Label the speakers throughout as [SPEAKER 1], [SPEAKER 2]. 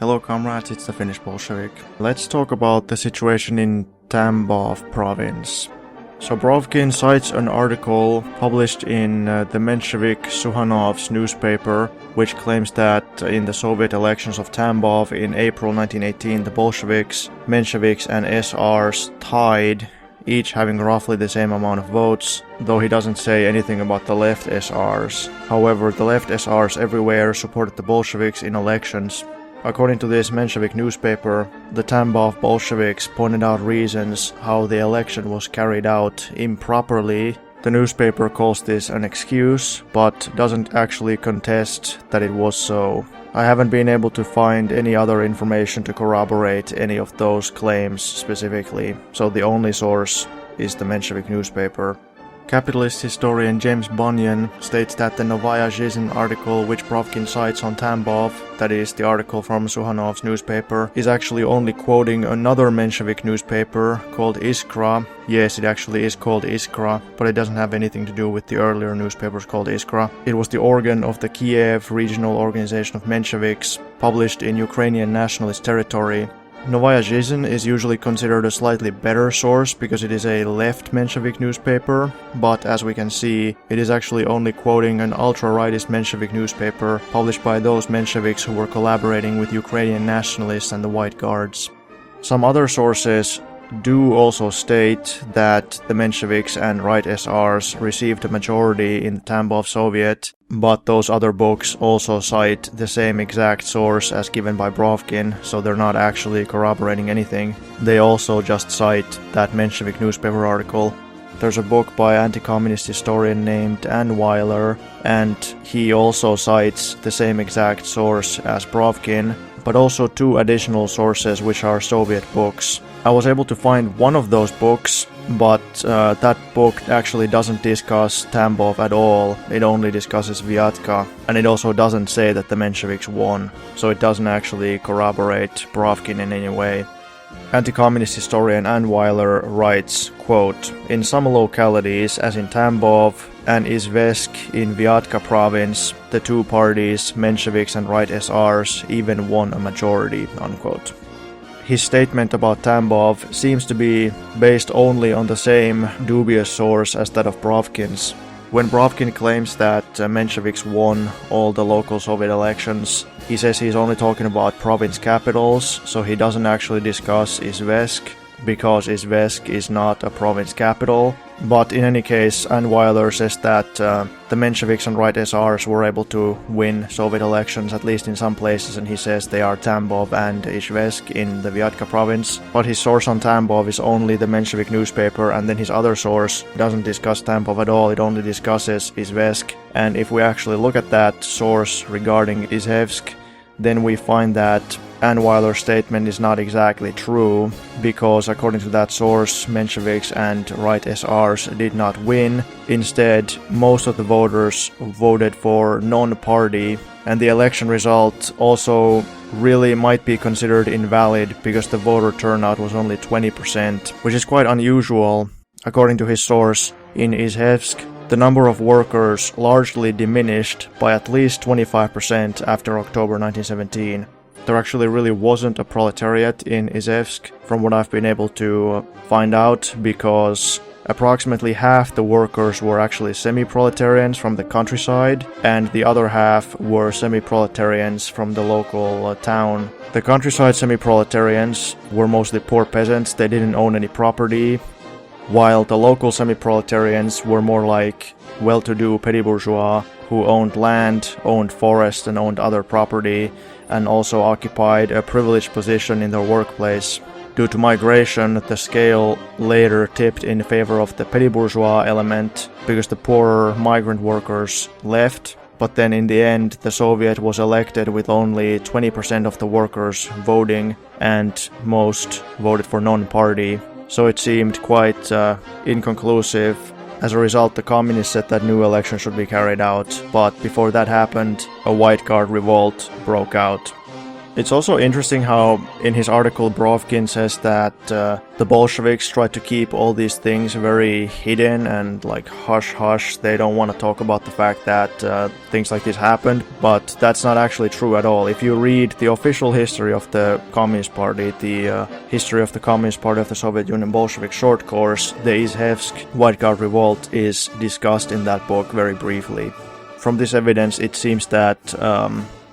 [SPEAKER 1] Hello comrades, it's the Finnish Bolshevik. Let's talk about the situation in Tambov province. So Brovkin cites an article published in the Menshevik-SR's newspaper, which claims that in the Soviet elections of Tambov in April 1918, the Bolsheviks, Mensheviks and SRs tied, each having roughly the same amount of votes, though he doesn't say anything about the left SRs. However, the left SRs everywhere supported the Bolsheviks in elections. According to this Menshevik newspaper, the Tambov Bolsheviks pointed out reasons how the election was carried out improperly. The newspaper calls this an excuse, but doesn't actually contest that it was so. I haven't been able to find any other information to corroborate any of those claims specifically, so the only source is the Menshevik newspaper. Capitalist historian James Bunyan states that the Novaya Zhizn article which Brovkin cites on Tambov, that is, the article from Suhanov's newspaper, is actually only quoting another Menshevik newspaper called Iskra. Yes, it actually is called Iskra, but it doesn't have anything to do with the earlier newspapers called Iskra. It was the organ of the Kiev Regional Organization of Mensheviks, published in Ukrainian nationalist territory. Novaya Zhizn is usually considered a slightly better source because it is a left Menshevik newspaper, but as we can see, it is actually only quoting an ultra-rightist Menshevik newspaper published by those Mensheviks who were collaborating with Ukrainian nationalists and the White Guards. Some other sources do also state that the Mensheviks and right SRs received a majority in the Tambov Soviet, but those other books also cite the same exact source as given by Brovkin, so they're not actually corroborating anything. They also just cite that Menshevik newspaper article. There's a book by anti-communist historian named Anweiler, and he also cites the same exact source as Brovkin, but also two additional sources which are Soviet books. I was able to find one of those books, but that book actually doesn't discuss Tambov at all. It only discusses Vyatka, and it also doesn't say that the Mensheviks won, so it doesn't actually corroborate Brovkin in any way. Anti-communist historian Anweiler writes, quote, "In some localities, as in Tambov and Izhevsk in Vyatka province, the two parties, Mensheviks and right SRs, even won a majority," unquote. His statement about Tambov seems to be based only on the same dubious source as that of Brovkin's. When Brovkin claims that Mensheviks won all the local Soviet elections, he says he's only talking about province capitals, so he doesn't actually discuss Izhevsk, because Izhevsk is not a province capital. But in any case, Anweiler says that the Mensheviks and right SRs were able to win Soviet elections, at least in some places, and he says they are Tambov and Izhevsk in the Vyatka province. But his source on Tambov is only the Menshevik newspaper, and then his other source doesn't discuss Tambov at all, it only discusses Izhevsk. And if we actually look at that source regarding Izhevsk, then we find that Anweiler's statement is not exactly true, because according to that source, Mensheviks and right SRs did not win. Instead, most of the voters voted for non-party, and the election result also really might be considered invalid because the voter turnout was only 20%, which is quite unusual. According to his source, in Izhevsk, the number of workers largely diminished by at least 25% after October 1917. There actually really wasn't a proletariat in Izhevsk, from what I've been able to find out, because approximately half the workers were actually semi-proletarians from the countryside, and the other half were semi-proletarians from the local town. The countryside semi-proletarians were mostly poor peasants, they didn't own any property, while the local semi-proletarians were more like well-to-do petty bourgeois who owned land, owned forest and owned other property, and also occupied a privileged position in their workplace. Due to migration, the scale later tipped in favor of the petty bourgeois element because the poorer migrant workers left, but then in the end the Soviet was elected with only 20% of the workers voting, and most voted for non-party. So it seemed quite inconclusive. As a result, the communists said that new elections should be carried out, but before that happened, a White Guard revolt broke out. It's also interesting how in his article Brovkin says that the Bolsheviks tried to keep all these things very hidden and like hush-hush. They don't want to talk about the fact that things like this happened, but that's not actually true at all. If you read the official history of the Communist Party, the history of the Communist Party of the Soviet Union Bolshevik short course, the Izhevsk White Guard revolt is discussed in that book very briefly. From this evidence, it seems that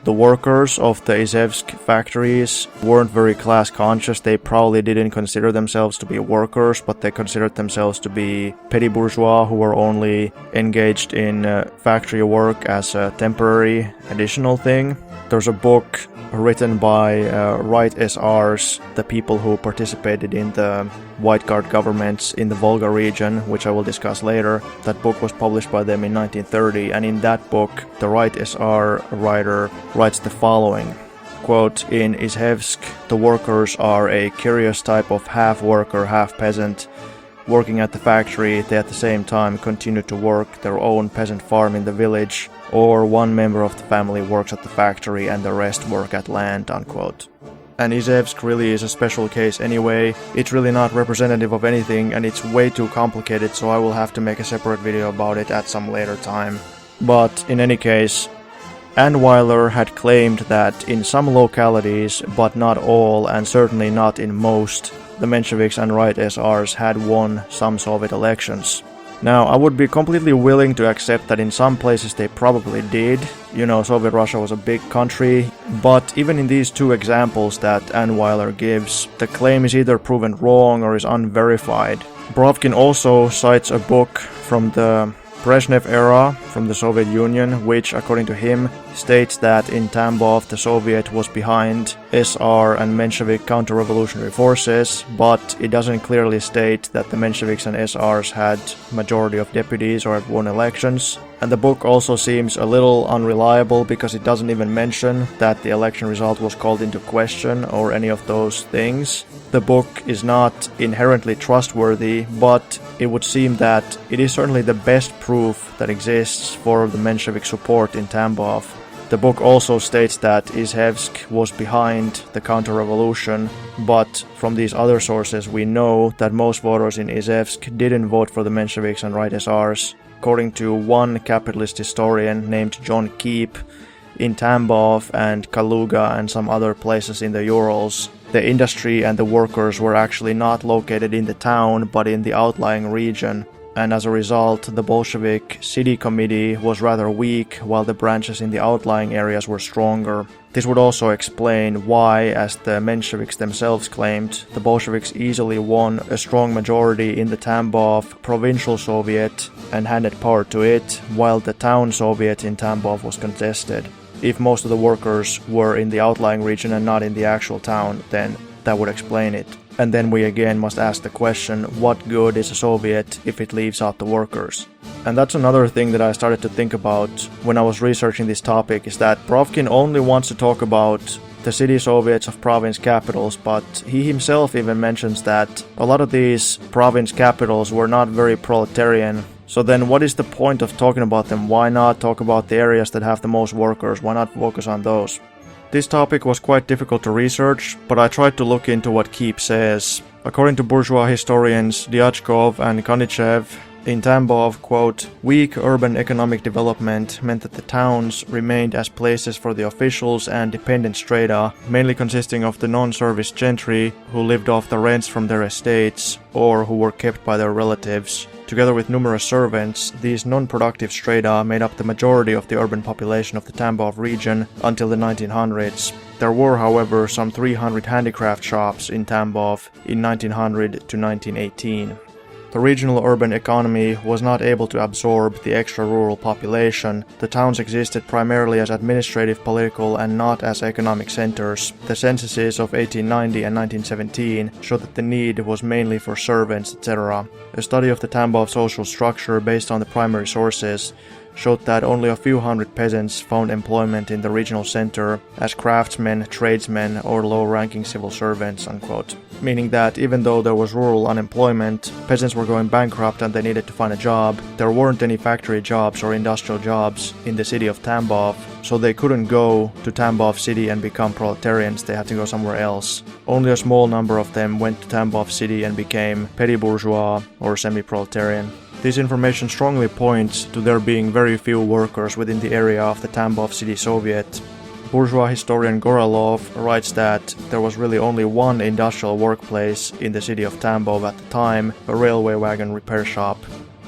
[SPEAKER 1] the workers of the Izhevsk factories weren't very class conscious. They probably didn't consider themselves to be workers, but they considered themselves to be petty bourgeois who were only engaged in factory work as a temporary additional thing. There's a book written by right SRs, the people who participated in the White Guard governments in the Volga region, which I will discuss later. That book was published by them in 1930, and in that book, the right SR writer writes the following, quote, "In Izhevsk, the workers are a curious type of half-worker, half-peasant. Working at the factory, they at the same time continue to work their own peasant farm in the village, or one member of the family works at the factory and the rest work at land," unquote. And Izhevsk really is a special case anyway. It's really not representative of anything, and it's way too complicated, so I will have to make a separate video about it at some later time. But in any case, Anweiler had claimed that in some localities, but not all, and certainly not in most, the Mensheviks and right SRs had won some Soviet elections. Now, I would be completely willing to accept that in some places they probably did. You know, Soviet Russia was a big country, but even in these two examples that Anweiler gives, the claim is either proven wrong or is unverified. Brovkin also cites a book from the Brezhnev era from the Soviet Union, which, according to him, states that in Tambov the Soviet was behind SR and Menshevik counter-revolutionary forces, but it doesn't clearly state that the Mensheviks and SRs had majority of deputies or had won elections. And the book also seems a little unreliable because it doesn't even mention that the election result was called into question or any of those things. The book is not inherently trustworthy, but it would seem that it is certainly the best proof that exists for the Menshevik support in Tambov. The book also states that Izhevsk was behind the counter-revolution, but from these other sources we know that most voters in Izhevsk didn't vote for the Mensheviks and right SRs. According to one capitalist historian named John Keep, in Tambov and Kaluga and some other places in the Urals, the industry and the workers were actually not located in the town but in the outlying region, and as a result the Bolshevik city committee was rather weak while the branches in the outlying areas were stronger. This would also explain why, as the Mensheviks themselves claimed, the Bolsheviks easily won a strong majority in the Tambov provincial Soviet and handed power to it, while the town Soviet in Tambov was contested. If most of the workers were in the outlying region and not in the actual town, then that would explain it. And then we again must ask the question, what good is a Soviet if it leaves out the workers? And that's another thing that I started to think about when I was researching this topic, is that Brovkin only wants to talk about the city Soviets of province capitals, but he himself even mentions that a lot of these province capitals were not very proletarian. So then what is the point of talking about them? Why not talk about the areas that have the most workers? Why not focus on those? This topic was quite difficult to research, but I tried to look into what Keep says. According to bourgeois historians Dyatchkov and Kanitschev, in Tambov, quote, "Weak urban economic development meant that the towns remained as places for the officials and dependent strata, mainly consisting of the non-service gentry who lived off the rents from their estates or who were kept by their relatives. Together with numerous servants, these non-productive strata made up the majority of the urban population of the Tambov region until the 1900s. There were, however, some 300 handicraft shops in Tambov in 1900 to 1918. The regional urban economy was not able to absorb the extra rural population. The towns existed primarily as administrative, political, and not as economic centers. The censuses of 1890 and 1917 showed that the need was mainly for servants, etc. A study of the Tambov social structure based on the primary sources showed that only a few hundred peasants found employment in the regional center as craftsmen, tradesmen, or low-ranking civil servants, unquote. Meaning that even though there was rural unemployment, peasants were going bankrupt and they needed to find a job, there weren't any factory jobs or industrial jobs in the city of Tambov, so they couldn't go to Tambov city and become proletarians, they had to go somewhere else. Only a small number of them went to Tambov city and became petty bourgeois or semi-proletarian. This information strongly points to there being very few workers within the area of the Tambov city Soviet. Bourgeois historian Gorolov writes that there was really only one industrial workplace in the city of Tambov at the time, a railway wagon repair shop.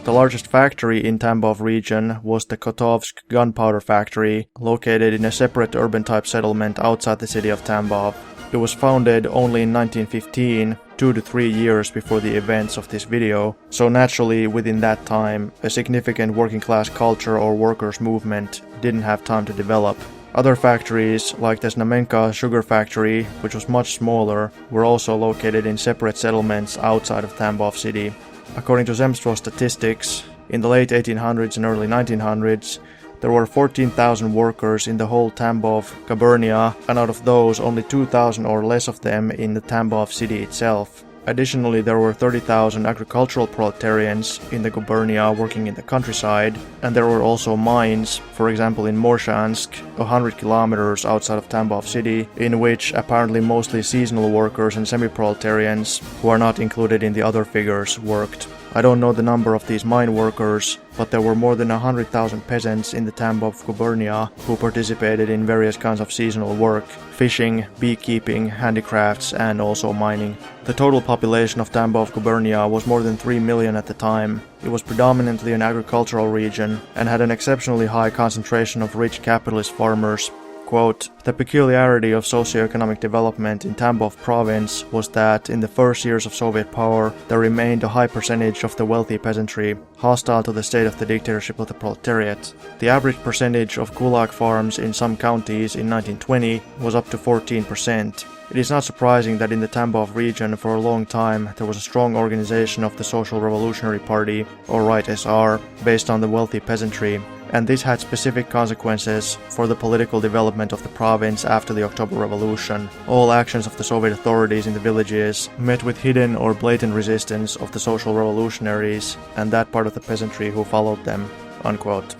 [SPEAKER 1] The largest factory in Tambov region was the Kotovsk gunpowder factory, located in a separate urban-type settlement outside the city of Tambov. It was founded only in 1915, 2 to 3 years before the events of this video, so naturally within that time, a significant working-class culture or workers' movement didn't have time to develop. Other factories, like the Znamenka sugar factory, which was much smaller, were also located in separate settlements outside of Tambov city. According to Zemstvo statistics, in the late 1800s and early 1900s, there were 14,000 workers in the whole Tambov gubernia, and out of those, only 2,000 or less of them in the Tambov city itself. Additionally, there were 30,000 agricultural proletarians in the gubernia working in the countryside, and there were also mines, for example in Morshansk, 100 kilometers outside of Tambov city, in which apparently mostly seasonal workers and semi-proletarians, who are not included in the other figures, worked. I don't know the number of these mine workers, but there were more than 100,000 peasants in the Tambov gubernia who participated in various kinds of seasonal work, fishing, beekeeping, handicrafts, and also mining. The total population of Tambov gubernia was more than 3 million at the time. It was predominantly an agricultural region and had an exceptionally high concentration of rich capitalist farmers. Quote, "The peculiarity of socio-economic development in Tambov province was that in the first years of Soviet power there remained a high percentage of the wealthy peasantry, hostile to the state of the dictatorship of the proletariat. The average percentage of gulag farms in some counties in 1920 was up to 14%. It is not surprising that in the Tambov region for a long time there was a strong organization of the Social Revolutionary Party, or Right SR, based on the wealthy peasantry, and this had specific consequences for the political development of the province after the October Revolution. All actions of the Soviet authorities in the villages met with hidden or blatant resistance of the social revolutionaries and that part of the peasantry who followed them." Unquote.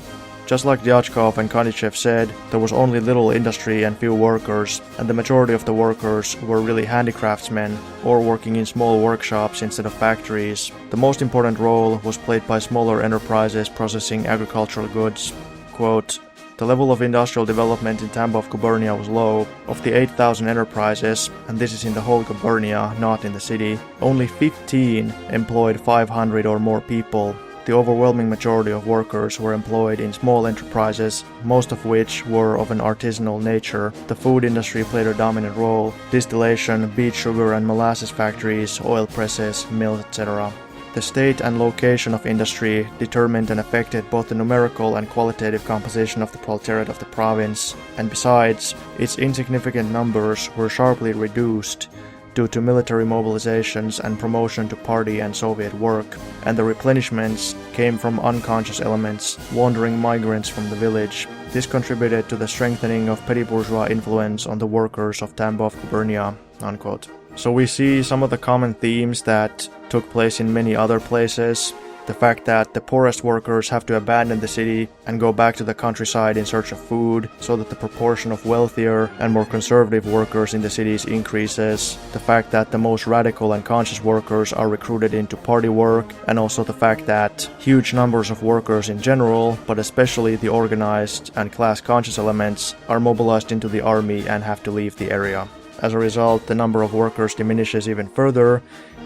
[SPEAKER 1] Just like Dyatchkov and Kanitschev said, there was only little industry and few workers, and the majority of the workers were really handicraftsmen or working in small workshops instead of factories. The most important role was played by smaller enterprises processing agricultural goods. Quote, "The level of industrial development in Tambov gubernia was low. Of the 8,000 enterprises, and this is in the whole gubernia, not in the city, only 15 employed 500 or more people. The overwhelming majority of workers were employed in small enterprises, most of which were of an artisanal nature. The food industry played a dominant role: distillation, beet sugar and molasses factories, oil presses, mills, etc. The state and location of industry determined and affected both the numerical and qualitative composition of the proletariat of the province, and besides, its insignificant numbers were sharply reduced due to military mobilizations and promotion to party and Soviet work, and the replenishments came from unconscious elements, wandering migrants from the village. This contributed to the strengthening of petty bourgeois influence on the workers of Tambov gubernia." Unquote. So we see some of the common themes that took place in many other places. The fact that the poorest workers have to abandon the city and go back to the countryside in search of food, so that the proportion of wealthier and more conservative workers in the cities increases. The fact that the most radical and conscious workers are recruited into party work, and also the fact that huge numbers of workers in general, but especially the organized and class-conscious elements, are mobilized into the army and have to leave the area. As a result, the number of workers diminishes even further,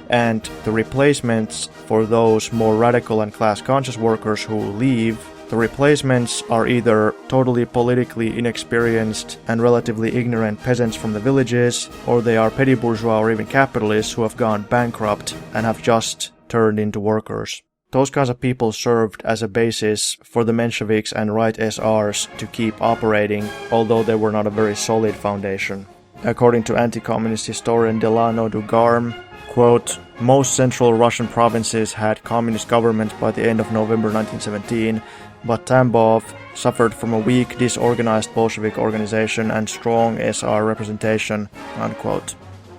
[SPEAKER 1] and the replacements for those more radical and class-conscious workers who leave, the replacements are either totally politically inexperienced and relatively ignorant peasants from the villages, or they are petty bourgeois or even capitalists who have gone bankrupt and have just turned into workers. Those kinds of people served as a basis for the Mensheviks and Right SRs to keep operating, although they were not a very solid foundation. According to anti-communist historian Delano Dugarm, Quote, most central Russian provinces had communist governments by the end of November 1917, but Tambov suffered from a weak, disorganized Bolshevik organization and strong SR representation, unquote.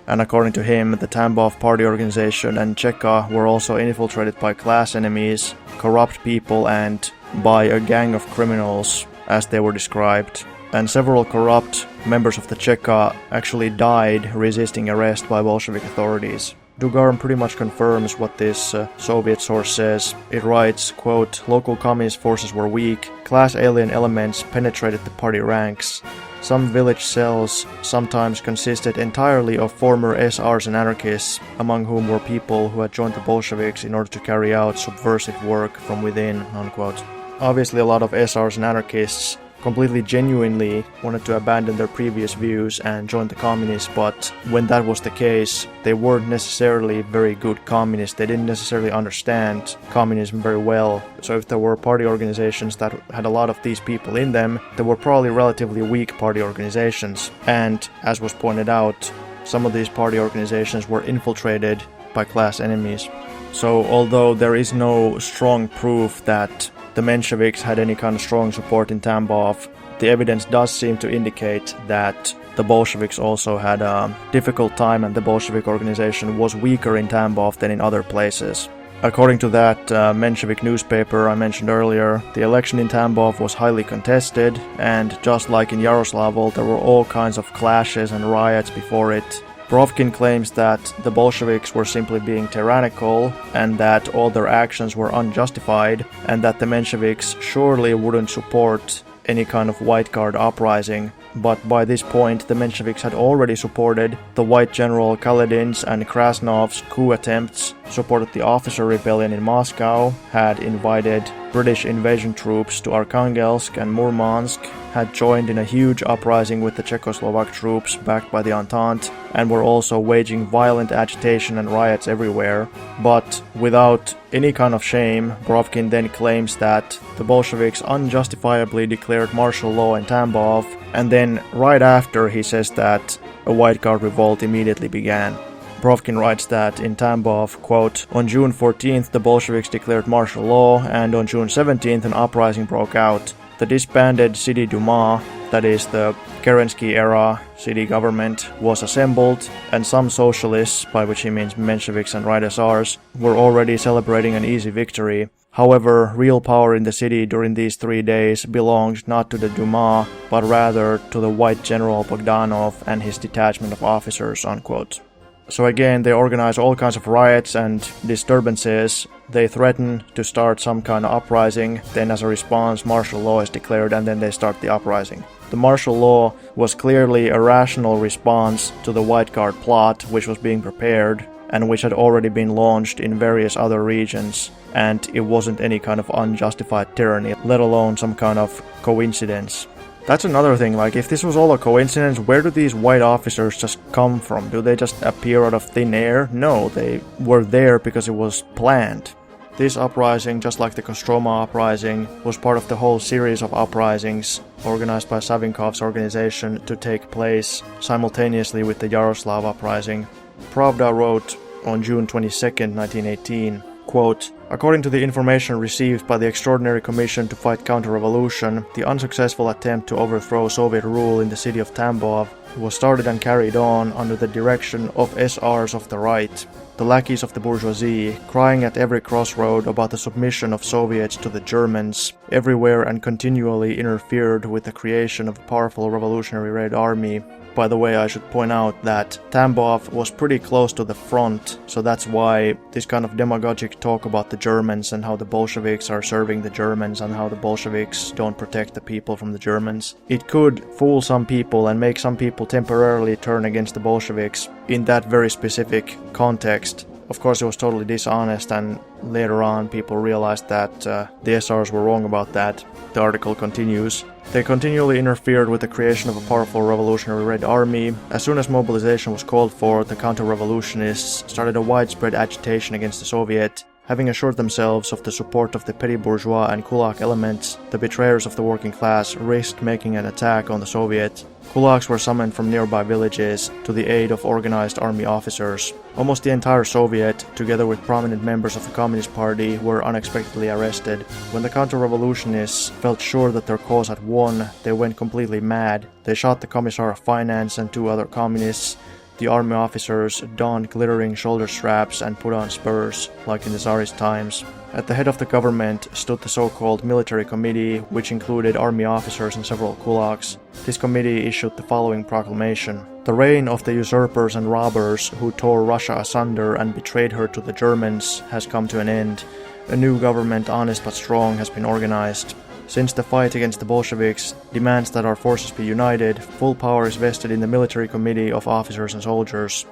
[SPEAKER 1] And according to him, the Tambov party organization and Cheka were also infiltrated by class enemies, corrupt people, and by a gang of criminals, as they were described. And several corrupt members of the Cheka actually died resisting arrest by Bolshevik authorities. Dugarm pretty much confirms what this Soviet source says. It writes, quote, local communist forces were weak, class alien elements penetrated the party ranks. Some village cells sometimes consisted entirely of former SRs and anarchists, among whom were people who had joined the Bolsheviks in order to carry out subversive work from within, unquote. Obviously a lot of SRs and anarchists completely genuinely wanted to abandon their previous views and join the communists, but when that was the case, they weren't necessarily very good communists. They didn't necessarily understand communism very well. So if there were party organizations that had a lot of these people in them, they were probably relatively weak party organizations. And as was pointed out, some of these party organizations were infiltrated by class enemies. So although there is no strong proof that the Mensheviks had any kind of strong support in Tambov, the evidence does seem to indicate that the Bolsheviks also had a difficult time and the Bolshevik organization was weaker in Tambov than in other places. According to that Menshevik newspaper I mentioned earlier, the election in Tambov was highly contested, and just like in Yaroslavl, there were all kinds of clashes and riots before it. Brovkin claims that the Bolsheviks were simply being tyrannical and that all their actions were unjustified, and that the Mensheviks surely wouldn't support any kind of white guard uprising. But by this point, the Mensheviks had already supported the White General Kaledin's and Krasnov's coup attempts, supported the officer rebellion in Moscow, had invited British invasion troops to Arkhangelsk and Murmansk, had joined in a huge uprising with the Czechoslovak troops backed by the Entente, and were also waging violent agitation and riots everywhere. But without any kind of shame, Brovkin then claims that the Bolsheviks unjustifiably declared martial law in Tambov, and then right after he says that a White Guard revolt immediately began. Brovkin writes that in Tambov, quote, on June 14th the Bolsheviks declared martial law, and on June 17th an uprising broke out. The disbanded City Duma, that is the Kerensky-era city government, was assembled, and some socialists, by which he means Mensheviks and right SRs, were already celebrating an easy victory. However, real power in the city during these 3 days belonged not to the Duma, but rather to the White General Bogdanov and his detachment of officers, unquote. So again, they organize all kinds of riots and disturbances. They threaten to start some kind of uprising, then as a response martial law is declared, and then they start the uprising. The martial law was clearly a rational response to the White Guard plot, which was being prepared and which had already been launched in various other regions, and it wasn't any kind of unjustified tyranny, let alone some kind of coincidence. That's another thing, like, if this was all a coincidence, where do these white officers just come from? Do they just appear out of thin air? No, they were there because it was planned. This uprising, just like the Kostroma uprising, was part of the whole series of uprisings organized by Savinkov's organization to take place simultaneously with the Yaroslav uprising. Pravda wrote on June 22, 1918, quote, according to the information received by the Extraordinary Commission to Fight Counter-Revolution, the unsuccessful attempt to overthrow Soviet rule in the city of Tambov was started and carried on under the direction of SRs of the right, the lackeys of the bourgeoisie, crying at every crossroad about the submission of Soviets to the Germans, everywhere and continually interfered with the creation of a powerful revolutionary Red Army. By the way, I should point out that Tambov was pretty close to the front, so that's why this kind of demagogic talk about the Germans and how the Bolsheviks are serving the Germans and how the Bolsheviks don't protect the people from the Germans. It could fool some people and make some people temporarily turn against the Bolsheviks in that very specific context. Of course, it was totally dishonest, and later on people realized that the SRs were wrong about that. The article continues. They continually interfered with the creation of a powerful revolutionary Red Army. As soon as mobilization was called for, the counter-revolutionists started a widespread agitation against the Soviet Having assured themselves of the support of the petty bourgeois and kulak elements, the betrayers of the working class risked making an attack on the Soviet. Kulaks were summoned from nearby villages to the aid of organized army officers. Almost the entire Soviet, together with prominent members of the Communist Party, were unexpectedly arrested. When the counter-revolutionists felt sure that their cause had won, they went completely mad. They shot the Commissar of Finance and 2 other communists. The army officers donned glittering shoulder straps and put on spurs, like in the Tsarist times. At the head of the government stood the so-called military committee, which included army officers and several kulaks. This committee issued the following proclamation: "The reign of the usurpers and robbers who tore Russia asunder and betrayed her to the Germans has come to an end. A new government, honest but strong, has been organized. Since the fight against the Bolsheviks demands that our forces be united, full power is vested in the military committee of officers and soldiers.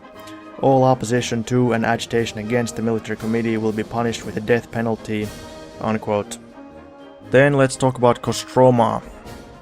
[SPEAKER 1] All opposition to and agitation against the military committee will be punished with a death penalty." Unquote. Then let's talk about Kostroma.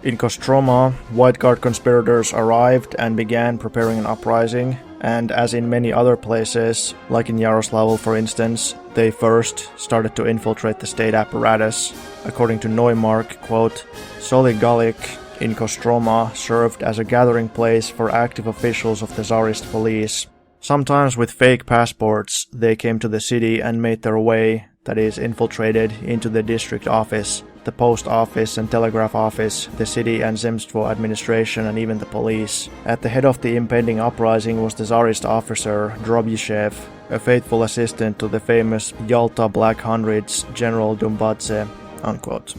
[SPEAKER 1] In Kostroma, White Guard conspirators arrived and began preparing an uprising, and as in many other places, like in Yaroslavl for instance, they first started to infiltrate the state apparatus. According to Neumark, quote, "Socio-economic in Kostroma served as a gathering place for active officials of the Tsarist police. Sometimes with fake passports, they came to the city and made their way, that is, infiltrated, into the district office, the post office and telegraph office, the city and Zemstvo administration, and even the police. At the head of the impending uprising was the Tsarist officer Drobyshev, a faithful assistant to the famous Yalta Black Hundreds General Dumbadze." Unquote.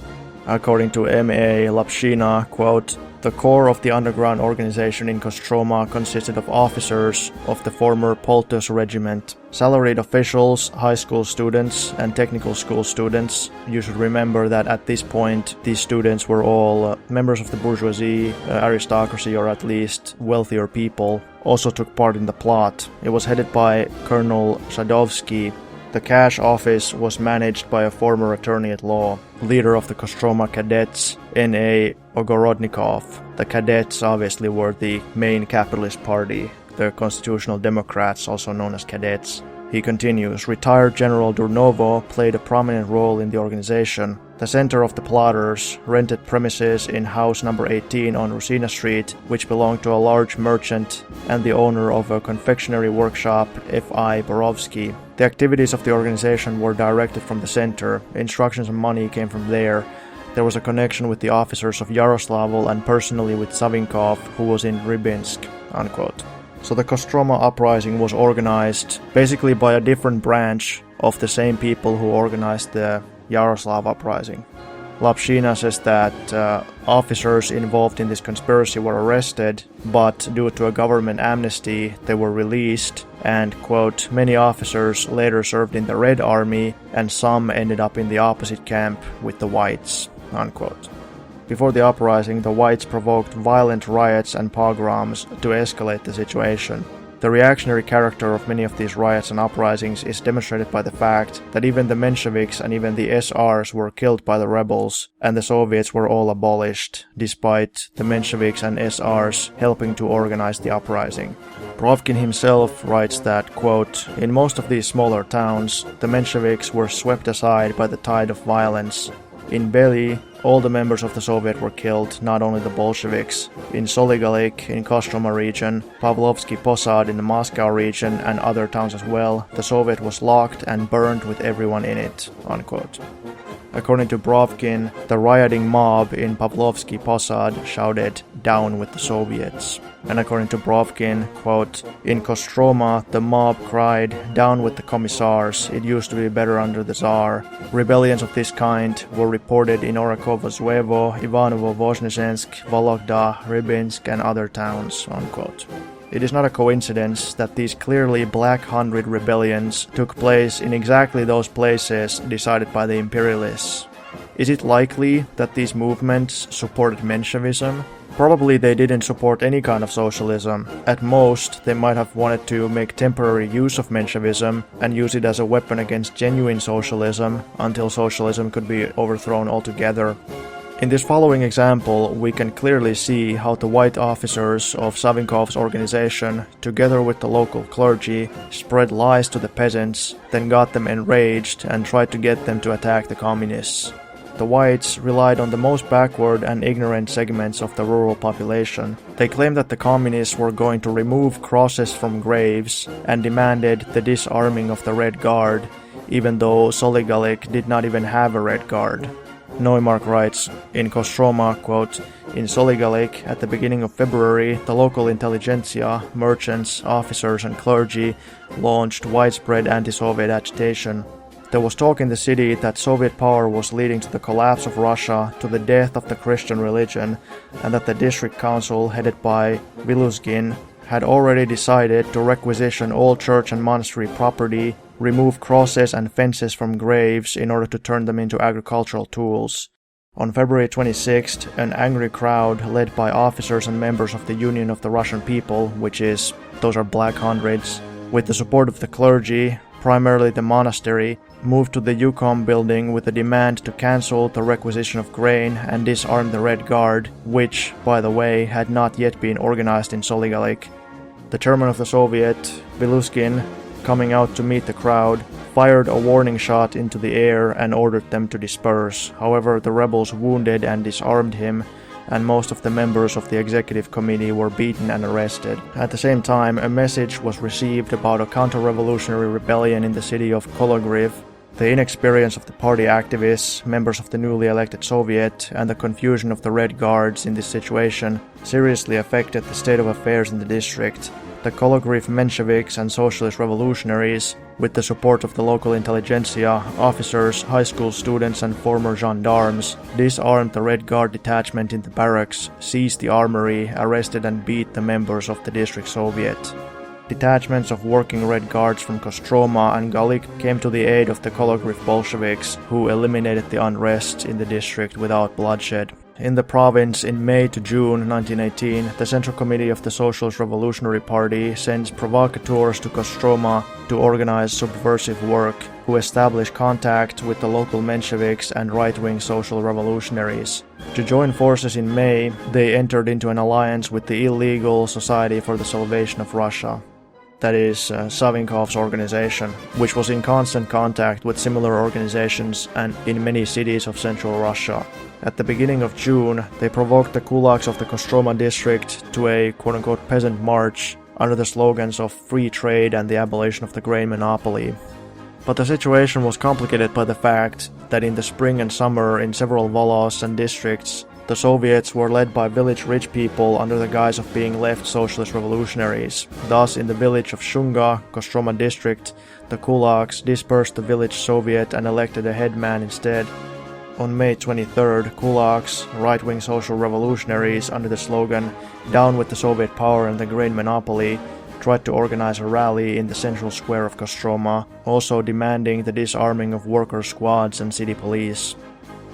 [SPEAKER 1] According to M.A. Lapshina, quote, "The core of the underground organization in Kostroma consisted of officers of the former Poltos regiment, salaried officials, high school students, and technical school students." You should remember that at this point, these students were all members of the bourgeoisie, aristocracy, or at least wealthier people, also took part in the plot. It was headed by Colonel Shadovsky. The cash office was managed by a former attorney at law, leader of the Kostroma cadets, N.A. Ogorodnikov. The cadets obviously were the main capitalist party, the Constitutional Democrats, also known as cadets. He continues, "Retired General Durnovo played a prominent role in the organization. The center of the plotters rented premises in house number 18 on Rusina Street, which belonged to a large merchant and the owner of a confectionery workshop, F.I. Borovsky. The activities of the organization were directed from the center. Instructions and money came from there. There was a connection with the officers of Yaroslavl and personally with Savinkov, who was in Rybinsk." Unquote. So the Kostroma uprising was organized basically by a different branch of the same people who organized the Yaroslav uprising. Lapshina says that officers involved in this conspiracy were arrested, but due to a government amnesty, they were released, and, quote, "Many officers later served in the Red Army, and some ended up in the opposite camp with the Whites." Unquote. Before the uprising, the Whites provoked violent riots and pogroms to escalate the situation. The reactionary character of many of these riots and uprisings is demonstrated by the fact that even the Mensheviks and even the SRs were killed by the rebels, and the Soviets were all abolished, despite the Mensheviks and SRs helping to organize the uprising. Brovkin himself writes that, quote, "In most of these smaller towns, the Mensheviks were swept aside by the tide of violence. In Bely, all the members of the Soviet were killed, not only the Bolsheviks. In Soligalik, in Kostroma region, Pavlovsky Posad in the Moscow region, and other towns as well, the Soviet was locked and burned with everyone in it." Unquote. According to Brovkin, the rioting mob in Pavlovsky Posad shouted, "Down with the Soviets." And according to Brovkin, quote, "In Kostroma, the mob cried, 'Down with the commissars, it used to be better under the Tsar.' Rebellions of this kind were reported in Orakovo Zuevo, Ivanovo Vozhnesensk, Vologda, Rybinsk, and other towns." Unquote. It is not a coincidence that these clearly Black Hundred rebellions took place in exactly those places decided by the imperialists. Is it likely that these movements supported Menshevism? Probably they didn't support any kind of socialism. At most, they might have wanted to make temporary use of Menshevism and use it as a weapon against genuine socialism until socialism could be overthrown altogether. In this following example, we can clearly see how the white officers of Savinkov's organization, together with the local clergy, spread lies to the peasants, then got them enraged and tried to get them to attack the communists. The whites relied on the most backward and ignorant segments of the rural population. They claimed that the communists were going to remove crosses from graves and demanded the disarming of the Red Guard, even though Soligalyk did not even have a Red Guard. Neumark writes in Kostroma, quote, "In Soligalyk, at the beginning of February, the local intelligentsia, merchants, officers and clergy launched widespread anti-Soviet agitation. There was talk in the city that Soviet power was leading to the collapse of Russia, to the death of the Christian religion, and that the district council, headed by Viluzgin, had already decided to requisition all church and monastery property, remove crosses and fences from graves in order to turn them into agricultural tools. On February 26th, an angry crowd led by officers and members of the Union of the Russian People, those are Black Hundreds, with the support of the clergy, primarily the monastery, moved to the UCOM building with a demand to cancel the requisition of grain and disarm the Red Guard, which, by the way, had not yet been organized in Soligalyk. The chairman of the Soviet, Viluzgin, coming out to meet the crowd, fired a warning shot into the air and ordered them to disperse. However, the rebels wounded and disarmed him, and most of the members of the executive committee were beaten and arrested. At the same time, a message was received about a counter-revolutionary rebellion in the city of Kologriv. The inexperience of the party activists, members of the newly elected Soviet, and the confusion of the Red Guards in this situation seriously affected the state of affairs in the district. The Kologriv Mensheviks and socialist revolutionaries, with the support of the local intelligentsia, officers, high school students and former gendarmes, disarmed the Red Guard detachment in the barracks, seized the armory, arrested and beat the members of the district Soviet. Detachments of working Red Guards from Kostroma and Galik came to the aid of the Kologriv Bolsheviks, who eliminated the unrest in the district without bloodshed. In the province, in May to June 1918, the Central Committee of the Socialist Revolutionary Party sends provocateurs to Kostroma to organize subversive work, who establish contact with the local Mensheviks and right-wing social revolutionaries. To join forces in May, they entered into an alliance with the illegal Society for the Salvation of Russia. That is Savinkov's organization, which was in constant contact with similar organizations and in many cities of central Russia. At the beginning of June, they provoked the kulaks of the Kostroma district to a quote-unquote peasant march under the slogans of free trade and the abolition of the grain monopoly. But the situation was complicated by the fact that in the spring and summer in several volos and districts, the Soviets were led by village rich people under the guise of being left socialist revolutionaries. Thus, in the village of Shunga, Kostroma district, the kulaks dispersed the village Soviet and elected a headman instead. On May 23rd, kulaks, right-wing social revolutionaries under the slogan "Down with the Soviet power and the grain monopoly," tried to organize a rally in the central square of Kostroma, also demanding the disarming of worker squads and city police.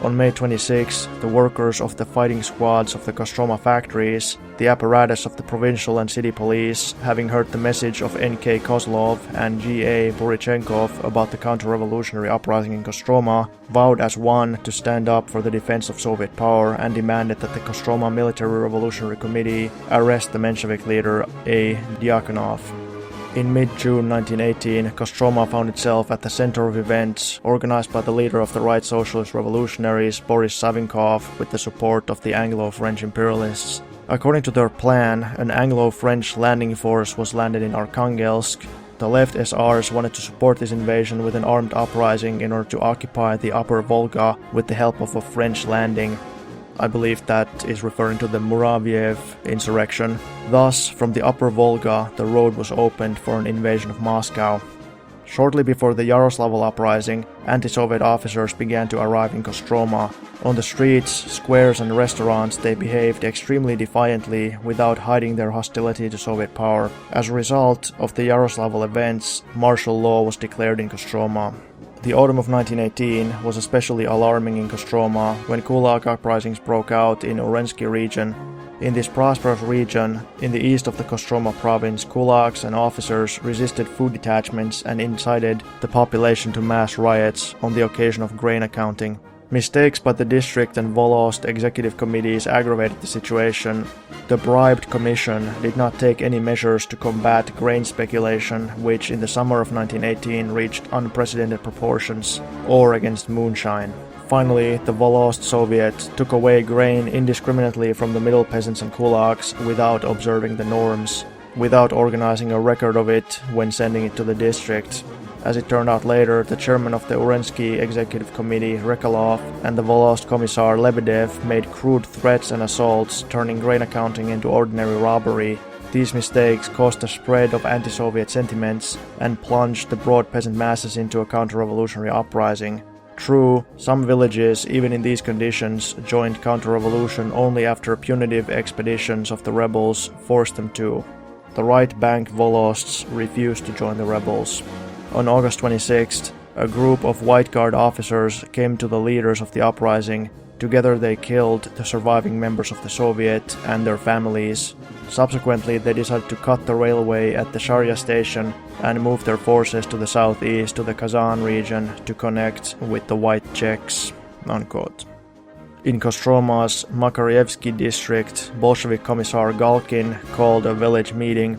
[SPEAKER 1] On May 26, the workers of the fighting squads of the Kostroma factories, the apparatus of the provincial and city police, having heard the message of N.K. Kozlov and G.A. Borychenkov about the counter-revolutionary uprising in Kostroma, vowed as one to stand up for the defense of Soviet power and demanded that the Kostroma Military Revolutionary Committee arrest the Menshevik leader A. Dyatchkov. In mid-June 1918, Kostroma found itself at the center of events organized by the leader of the right socialist revolutionaries, Boris Savinkov, with the support of the Anglo-French imperialists. According to their plan, an Anglo-French landing force was landed in Arkhangelsk. The left SRs wanted to support this invasion with an armed uprising in order to occupy the upper Volga with the help of a French landing. I believe that is referring to the Muraviev insurrection. Thus, from the upper Volga, the road was opened for an invasion of Moscow. Shortly before the Yaroslavl uprising, anti-Soviet officers began to arrive in Kostroma. On the streets, squares and restaurants, they behaved extremely defiantly without hiding their hostility to Soviet power. As a result of the Yaroslavl events, martial law was declared in Kostroma. The autumn of 1918 was especially alarming in Kostroma when kulak uprisings broke out in Urensky region. In this prosperous region, in the east of the Kostroma province, kulaks and officers resisted food detachments and incited the population to mass riots on the occasion of grain accounting. Mistakes by the district and Volost executive committees aggravated the situation. The bribed commission did not take any measures to combat grain speculation, which in the summer of 1918 reached unprecedented proportions, or against moonshine. Finally, the Volost Soviet took away grain indiscriminately from the middle peasants and kulaks without observing the norms, without organizing a record of it when sending it to the district. As it turned out later, the chairman of the Urensky Executive Committee, Rekalov, and the Volost Commissar Lebedev made crude threats and assaults, turning grain accounting into ordinary robbery. These mistakes caused the spread of anti-Soviet sentiments and plunged the broad peasant masses into a counter-revolutionary uprising. True, some villages, even in these conditions, joined counter-revolution only after punitive expeditions of the rebels forced them to. The right bank Volosts refused to join the rebels. On August 26th, a group of White Guard officers came to the leaders of the uprising. Together they killed the surviving members of the Soviet and their families. Subsequently, they decided to cut the railway at the Sharia station and move their forces to the southeast to the Kazan region to connect with the White Czechs." Unquote. In Kostroma's Makarievsky district, Bolshevik Commissar Galkin called a village meeting.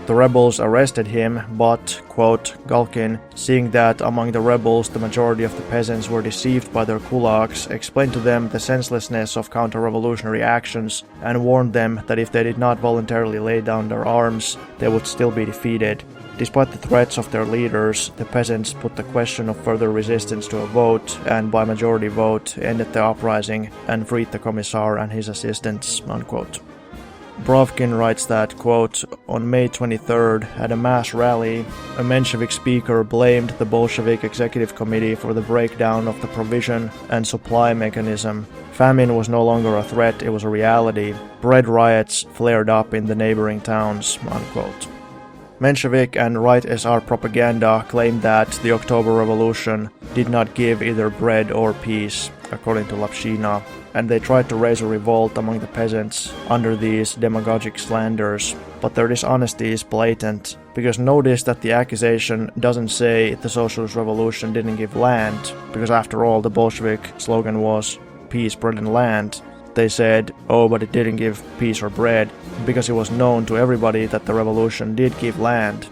[SPEAKER 1] The rebels arrested him, but, quote, Galkin, seeing that among the rebels the majority of the peasants were deceived by their kulaks, explained to them the senselessness of counter-revolutionary actions and warned them that if they did not voluntarily lay down their arms, they would still be defeated. Despite the threats of their leaders, the peasants put the question of further resistance to a vote, and by majority vote ended the uprising and freed the Commissar and his assistants, unquote. Brovkin writes that, quote, "On May 23rd, at a mass rally, a Menshevik speaker blamed the Bolshevik Executive Committee for the breakdown of the provision and supply mechanism. Famine was no longer a threat, it was a reality. Bread riots flared up in the neighboring towns," unquote. Menshevik and right SR propaganda claimed that the October Revolution did not give either bread or peace, according to Lapshina, and they tried to raise a revolt among the peasants under these demagogic slanders. But their dishonesty is blatant, because notice that the accusation doesn't say the Socialist Revolution didn't give land, because after all the Bolshevik slogan was peace, bread and land. They said, oh, but it didn't give peace or bread, because it was known to everybody that the revolution did give land.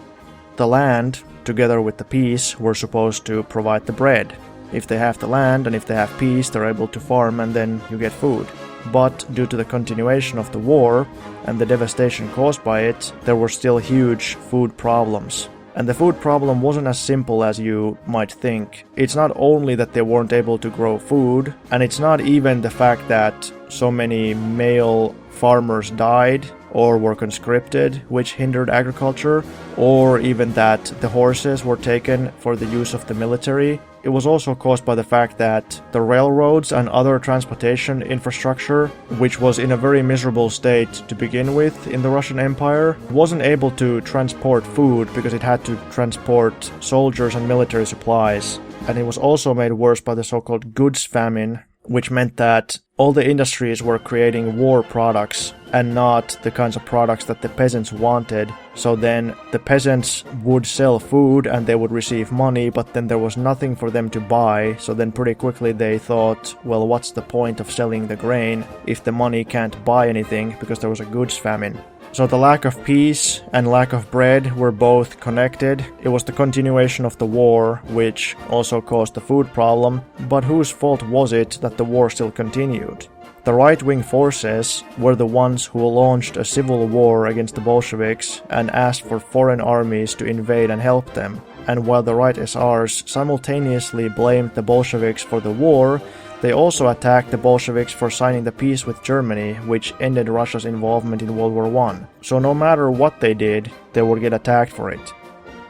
[SPEAKER 1] The land, together with the peace, were supposed to provide the bread. If they have the land and if they have peace, they're able to farm and then you get food. But due to the continuation of the war and the devastation caused by it, there were still huge food problems. And the food problem wasn't as simple as you might think. It's not only that they weren't able to grow food, and it's not even the fact that so many male farmers died or were conscripted, which hindered agriculture, or even that the horses were taken for the use of the military. It was also caused by the fact that the railroads and other transportation infrastructure, which was in a very miserable state to begin with in the Russian Empire, wasn't able to transport food because it had to transport soldiers and military supplies. And it was also made worse by the so-called goods famine, which meant that all the industries were creating war products and not the kinds of products that the peasants wanted. So then the peasants would sell food and they would receive money, but then there was nothing for them to buy. So then pretty quickly they thought, well, what's the point of selling the grain if the money can't buy anything because there was a goods famine? So the lack of peace and lack of bread were both connected. It was the continuation of the war, which also caused the food problem, but whose fault was it that the war still continued? The right-wing forces were the ones who launched a civil war against the Bolsheviks and asked for foreign armies to invade and help them. And while the right SRs simultaneously blamed the Bolsheviks for the war, they also attacked the Bolsheviks for signing the peace with Germany, which ended Russia's involvement in World War I. So no matter what they did, they would get attacked for it.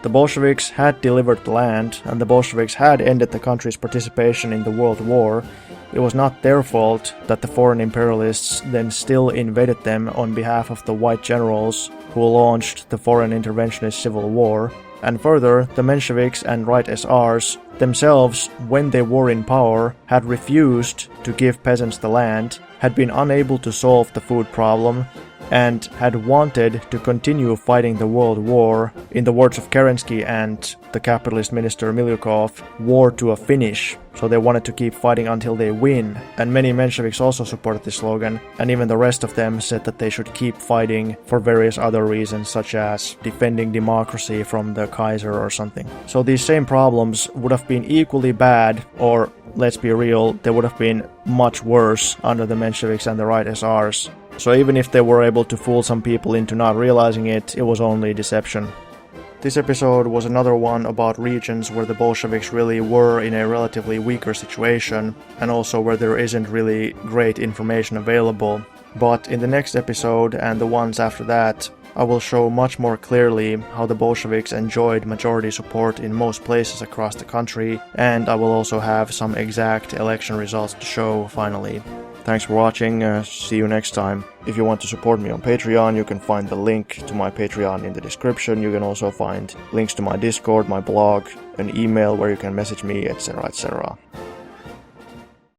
[SPEAKER 1] The Bolsheviks had delivered the land, and the Bolsheviks had ended the country's participation in the World War. It was not their fault that the foreign imperialists then still invaded them on behalf of the white generals who launched the foreign interventionist civil war. And further, the Mensheviks and right SRs themselves, when they were in power, had refused to give peasants the land, had been unable to solve the food problem, and had wanted to continue fighting the World War, in the words of Kerensky and the capitalist minister Milyukov, war to a finish. So they wanted to keep fighting until they win. And many Mensheviks also supported this slogan, and even the rest of them said that they should keep fighting for various other reasons, such as defending democracy from the Kaiser or something. So these same problems would have been equally bad, or let's be real, they would have been much worse under the Mensheviks and the right SRs. So even if they were able to fool some people into not realizing it, it was only deception. This episode was another one about regions where the Bolsheviks really were in a relatively weaker situation, and also where there isn't really great information available. But in the next episode and the ones after that, I will show much more clearly how the Bolsheviks enjoyed majority support in most places across the country, and I will also have some exact election results to show finally. Thanks for watching, see you next time. If you want to support me on Patreon, you can find the link to my Patreon in the description. You can also find links to my Discord, my blog, an email where you can message me, etc, etc.